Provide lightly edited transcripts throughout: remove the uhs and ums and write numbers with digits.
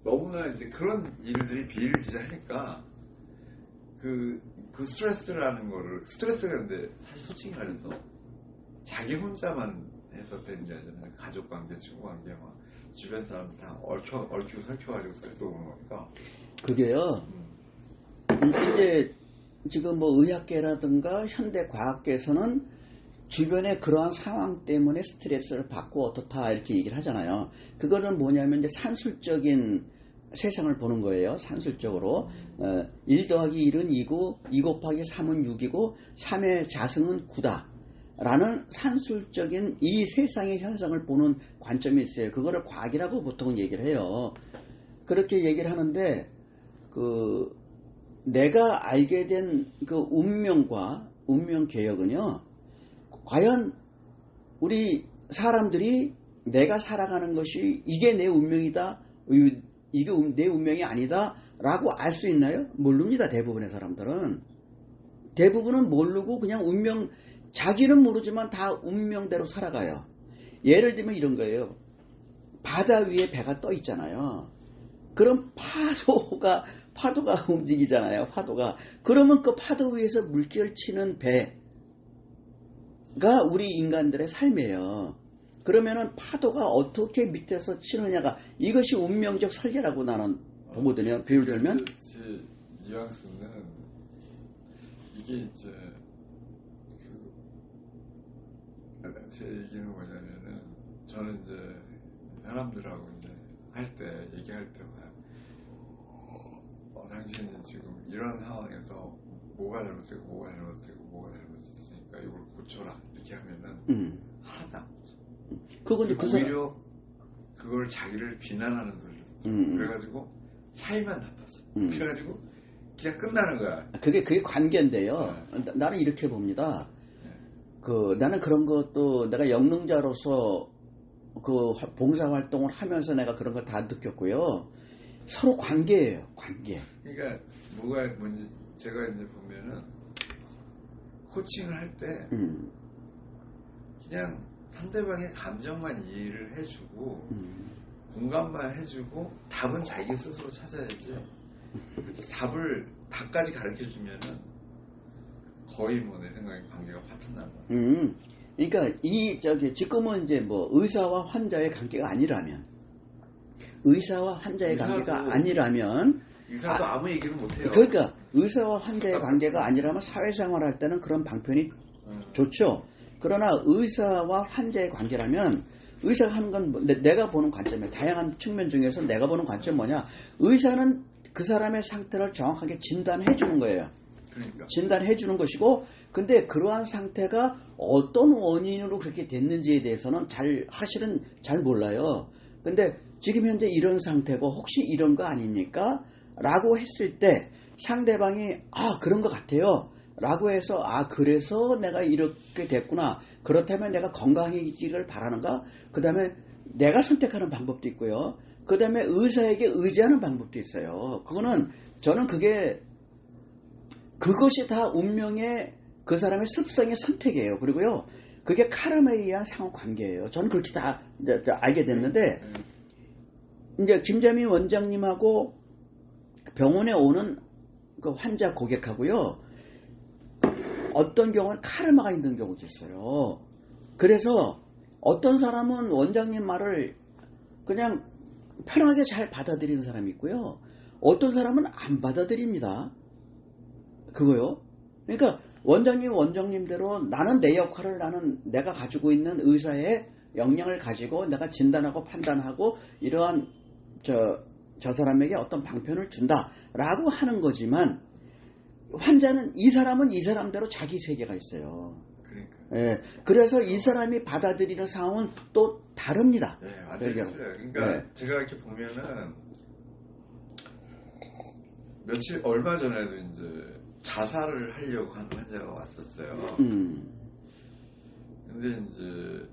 너무나 이제 그런 일들이 비일비재하니까 그 스트레스라는 거를 스트레스가 근데 사실 솔직히 말해서 자기 혼자만 해서 되는 게 아니잖아요. 가족 관계, 친구 관계, 막 주변 사람들 다 얽히고 설켜가지고 스트레스 오는 거니까. 그게요. 이제 지금 뭐 의학계라든가 현대 과학계에서는 주변의 그러한 상황 때문에 스트레스를 받고 어떻다 이렇게 얘기를 하잖아요. 그거는 뭐냐면 이제 산술적인 세상을 보는 거예요. 산술적으로 1 더하기 1은 2고 2 곱하기 3은 6이고 3의 자승은 9다 라는 산술적인 이 세상의 현상을 보는 관점이 있어요. 그거를 과학이라고 보통은 얘기를 해요. 그렇게 얘기를 하는데 내가 알게 된 그 운명과 운명 개혁은요, 과연 우리 사람들이 내가 살아가는 것이 이게 내 운명이다, 이게 내 운명이 아니다 라고 알 수 있나요? 모릅니다. 대부분의 사람들은. 대부분은 모르고 그냥 운명, 자기는 모르지만 다 운명대로 살아가요. 예를 들면 이런 거예요. 바다 위에 배가 떠 있잖아요. 그럼 파도가 움직이잖아요. 파도가. 그러면 그 파도 위에서 물결 치는 배가 우리 인간들의 삶이에요. 그러면은 파도가 어떻게 밑에서 치느냐가 이것이 운명적 설계라고 나는 보거든요. 비유를 들면. 제 뉘앙스는 이게 이제 제 얘기는 뭐냐면은 저는 이제 사람들하고 이제 얘기할 때 당신이 지금 이런 상황에서 뭐가 잘못되고 잘못했으니까 이걸 고쳐라 이렇게 하면은 하나도 안 고쳐. 그건 오히려 그걸 자기를 비난하는 소리를 그래가지고 사이만 나빠져. 그래가지고 그냥 끝나는 거야. 그게 관계인데요. 나는 이렇게 봅니다. 나는 그런 것도 내가 영능자로서 그 봉사활동을 하면서 내가 그런 거 다 느꼈고요. 서로 관계예요, 관계. 그러니까 뭐가 뭔지 제가 이제 보면은 코칭을 할 때 그냥 상대방의 감정만 이해를 해주고 공감만 해주고 답은 자기 스스로 찾아야지. 답까지 가르쳐주면은 거의 뭐 내 생각에 관계가 파탄나는 거야. 그러니까 지금은 이제 뭐 의사와 환자의 관계가 아니라면. 의사도 아무 얘기를 못해요. 그러니까 의사와 환자의 관계가 아니라면 사회생활 할 때는 그런 방편이 좋죠. 그러나 의사와 환자의 관계라면 의사가 하는 건 내가 보는 관점에 다양한 측면 중에서 내가 보는 관점은 뭐냐, 의사는 그 사람의 상태를 정확하게 진단해 주는 거예요. 그러니까. 진단해 주는 것이고, 근데 그러한 상태가 어떤 원인으로 그렇게 됐는지에 대해서는 사실은 잘 몰라요. 근데 지금 현재 이런 상태고 혹시 이런 거 아닙니까? 라고 했을 때 상대방이 그런 것 같아요 라고 해서 그래서 내가 이렇게 됐구나, 그렇다면 내가 건강해지기를 바라는가, 그 다음에 내가 선택하는 방법도 있고요, 그 다음에 의사에게 의지하는 방법도 있어요. 저는 그것이 다 운명의 그 사람의 습성의 선택이에요. 그리고요, 그게 카르마에 의한 상호관계예요. 저는 그렇게 다 알게 됐는데, 이제 김재민 원장님하고 병원에 오는 그 환자 고객하고요, 어떤 경우는 카르마가 있는 경우도 있어요. 그래서 어떤 사람은 원장님 말을 그냥 편하게 잘 받아들이는 사람이 있고요, 어떤 사람은 안 받아들입니다. 그거요. 그러니까 원장님대로 나는 내 역할을, 내가 가지고 있는 의사의 역량을 가지고 내가 진단하고 판단하고 이러한 저 사람에게 어떤 방편을 준다라고 하는 거지만, 환자는 이 사람은 이 사람대로 자기 세계가 있어요. 그러니까. 예, 그래서 이 사람이 받아들이는 상황은 또 다릅니다. 네, 완전히 틀려요. 그러니까 제가 이렇게 보면은 얼마 전에도 이제 자살을 하려고 하는 환자가 왔었어요. 근데 이제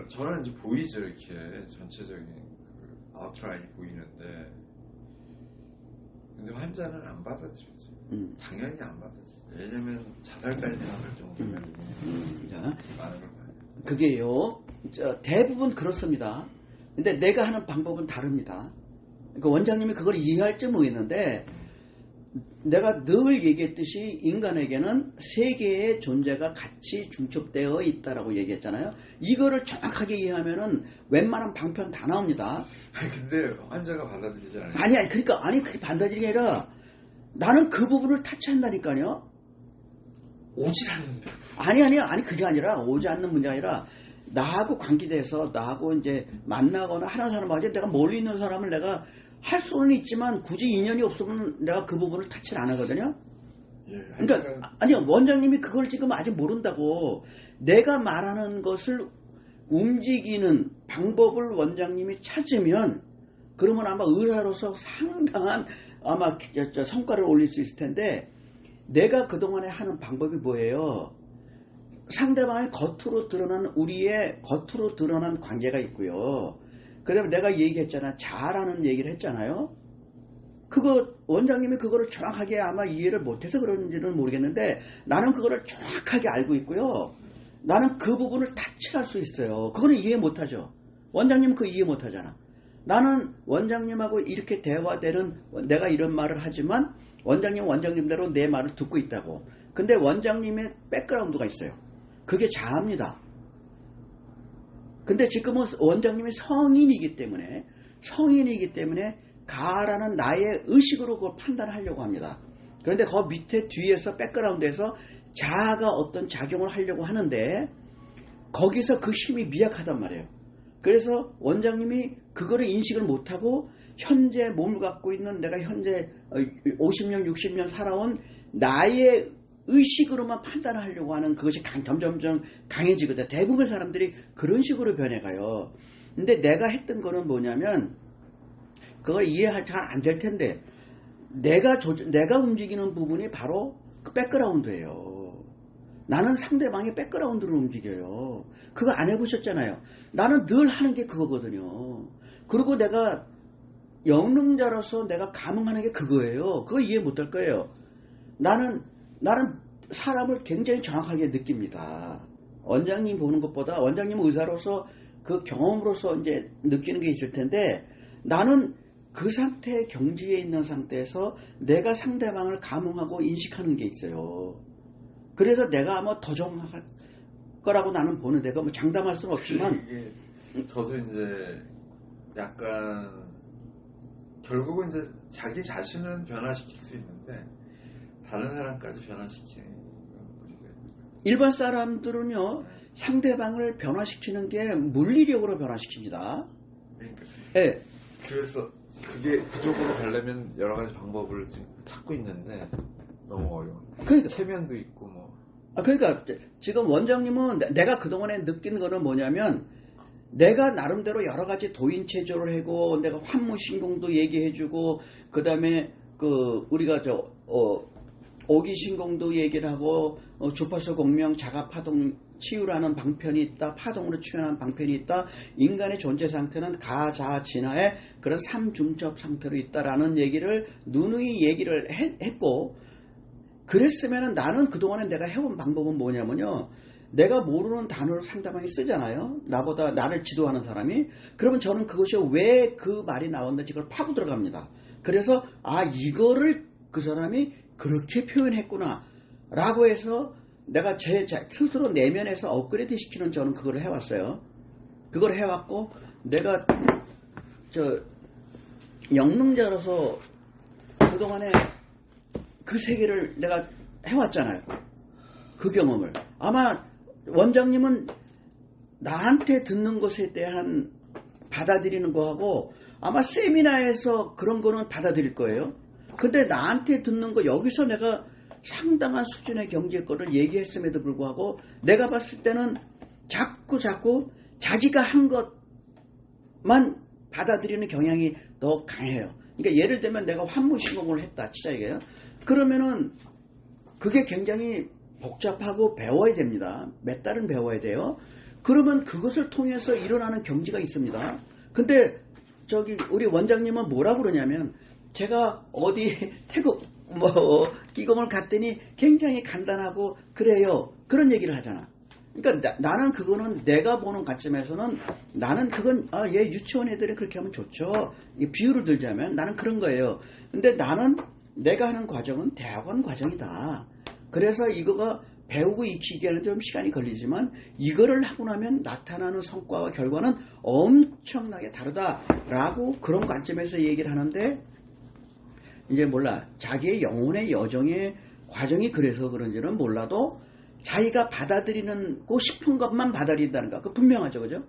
저는 이제 보이죠, 이렇게 전체적인 아웃라인이 보이는데, 근데 환자는 안 받아들여져. 당연히 안 받아들여져. 왜냐면 자살까지 생각할 정도면 많은 걸 봐요. 그게요, 대부분 그렇습니다. 근데 내가 하는 방법은 다릅니다. 그 원장님이 그걸 이해할지 모르겠는데 내가 늘 얘기했듯이 인간에게는 세 개의 존재가 같이 중첩되어 있다라고 얘기했잖아요. 이거를 정확하게 이해하면은 웬만한 방편 다 나옵니다. 근데 환자가 받아들이지 않아요. 아니, 그러니까, 그게 받아들이는 게 아니라 나는 그 부분을 타치한다니까요. 오질 않는데. 아니, 그게 아니라 오지 않는 문제가 아니라 나하고 관계돼서 나하고 이제 만나거나 하는 사람하고 내가 멀리 있는 사람을 내가 할 수는 있지만 굳이 인연이 없으면 내가 그 부분을 타치를 안 하거든요. 예, 그러니까 아니요, 원장님이 그걸 지금 아직 모른다고. 내가 말하는 것을 움직이는 방법을 원장님이 찾으면 그러면 아마 의사로서 상당한 아마 성과를 올릴 수 있을 텐데 내가 그동안에 하는 방법이 뭐예요? 상대방의 겉으로 드러난 우리의 겉으로 드러난 관계가 있고요. 그 다음에 내가 얘기했잖아. 잘하는 얘기를 했잖아요. 그거 원장님이 그거를 정확하게 아마 이해를 못해서 그런지는 모르겠는데 나는 그거를 정확하게 알고 있고요. 나는 그 부분을 타치할 수 있어요. 그거는 이해 못하죠. 원장님은 그거 이해 못하잖아. 나는 원장님하고 이렇게 대화되는 내가 이런 말을 하지만 원장님대로 내 말을 듣고 있다고. 근데 원장님의 백그라운드가 있어요. 그게 자아입니다. 근데 지금은 원장님이 성인이기 때문에 가라는 나의 의식으로 그걸 판단하려고 합니다. 그런데 그 밑에 뒤에서 백그라운드에서 자아가 어떤 작용을 하려고 하는데 거기서 그 힘이 미약하단 말이에요. 그래서 원장님이 그거를 인식을 못하고 현재 몸을 갖고 있는 내가 현재 50년 60년 살아온 나의 의식으로만 판단을 하려고 하는 그것이 점점점 강해지거든. 대부분 사람들이 그런 식으로 변해가요. 근데 내가 했던 거는 뭐냐면 그걸 이해가 잘 안 될 텐데 내가 움직이는 부분이 바로 그 백그라운드예요. 나는 상대방의 백그라운드를 움직여요. 그거 안 해보셨잖아요. 나는 늘 하는 게 그거거든요. 그리고 내가 영능자로서 내가 감흥하는 게 그거예요. 그거 이해 못할 거예요. 나는 사람을 굉장히 정확하게 느낍니다. 원장님 보는 것보다 원장님은 의사로서 그 경험으로서 이제 느끼는 게 있을 텐데 나는 그 상태의 경지에 있는 상태에서 내가 상대방을 감흥하고 인식하는 게 있어요. 그래서 내가 아마 더 정확할 거라고 나는 보는데 뭐 장담할 수는 없지만 이게 저도 이제 약간 결국은 이제 자기 자신은 변화시킬 수 있는데 다른 사람까지 변화시키는 우리가 일반 사람들은요 상대방을 변화시키는 게 물리력으로 변화시킵니다. 그러니까 네. 그래서 그게 그쪽으로 가려면 여러 가지 방법을 지금 찾고 있는데 너무 어려워. 그러니까 체면도 있고 뭐. 그러니까 지금 원장님은 내가 그동안에 느낀 거는 뭐냐면 내가 나름대로 여러 가지 도인 체조를 하고 내가 환무신공도 얘기해주고 그 다음에 우리가 오기신공도 얘기를 하고 주파수 공명 자가파동 치유라는 방편이 있다. 파동으로 치유하는 방편이 있다. 인간의 존재 상태는 가자 진화의 그런 삼중첩 상태로 있다라는 얘기를 누누이 얘기를 했고 그랬으면은 나는 그동안에 내가 해온 방법은 뭐냐면요. 내가 모르는 단어를 상대방이 쓰잖아요. 나보다 나를 지도하는 사람이. 그러면 저는 그것이 왜 그 말이 나왔는지 그걸 파고 들어갑니다. 그래서 이거를 그 사람이 그렇게 표현했구나 라고 해서 내가 제 스스로 내면에서 업그레이드 시키는 저는 그걸 해왔어요. 그걸 해왔고 내가 영능자로서 그동안에 그 세계를 내가 해왔잖아요. 그 경험을. 아마 원장님은 나한테 듣는 것에 대한 받아들이는 거하고 아마 세미나에서 그런 거는 받아들일 거예요. 근데 나한테 듣는 거 여기서 내가 상당한 수준의 경제 거를 얘기했음에도 불구하고 내가 봤을 때는 자꾸 자기가 한 것만 받아들이는 경향이 더 강해요. 그러니까 예를 들면 내가 환무시공을 했다 치자 이게요. 그러면은 그게 굉장히 복잡하고 배워야 됩니다. 몇 달은 배워야 돼요. 그러면 그것을 통해서 일어나는 경지가 있습니다. 근데 우리 원장님은 뭐라고 그러냐면 제가 어디 태국 기공을 갔더니 굉장히 간단하고 그래요. 그런 얘기를 하잖아. 그러니까 나는 그거는 내가 보는 관점에서는 나는 그건 얘 유치원 애들이 그렇게 하면 좋죠. 이 비유를 들자면 나는 그런 거예요. 근데 나는 내가 하는 과정은 대학원 과정이다. 그래서 이거가 배우고 익히기에는 좀 시간이 걸리지만 이거를 하고 나면 나타나는 성과와 결과는 엄청나게 다르다라고 그런 관점에서 얘기를 하는데 이제 몰라 자기의 영혼의 여정의 과정이 그래서 그런지는 몰라도 자기가 받아들이는 고 싶은 것만 받아들인다는 거, 그 분명하죠, 그죠?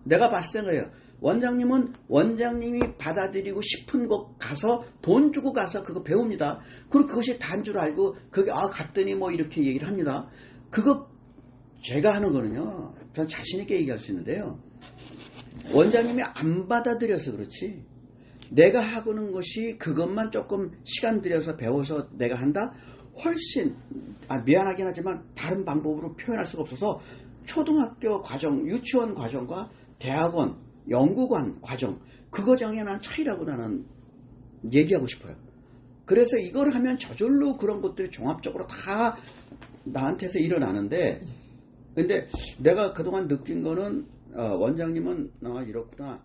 내가 봤을 때 그래요. 원장님은 원장님이 받아들이고 싶은 곳 가서 돈 주고 가서 그거 배웁니다. 그리고 그것이 단 줄 알고 그게 갔더니 뭐 이렇게 얘기를 합니다. 그거 제가 하는 거는요. 전 자신 있게 얘기할 수 있는데요. 원장님이 안 받아들여서 그렇지. 내가 하고는 것이 그것만 조금 시간 들여서 배워서 내가 한다. 훨씬 미안하긴 하지만 다른 방법으로 표현할 수가 없어서 초등학교 과정, 유치원 과정과 대학원, 연구관 과정 그거 정에 난 차이라고 나는 얘기하고 싶어요. 그래서 이걸 하면 저절로 그런 것들이 종합적으로 다 나한테서 일어나는데 근데 내가 그동안 느낀 거는 원장님은 이렇구나.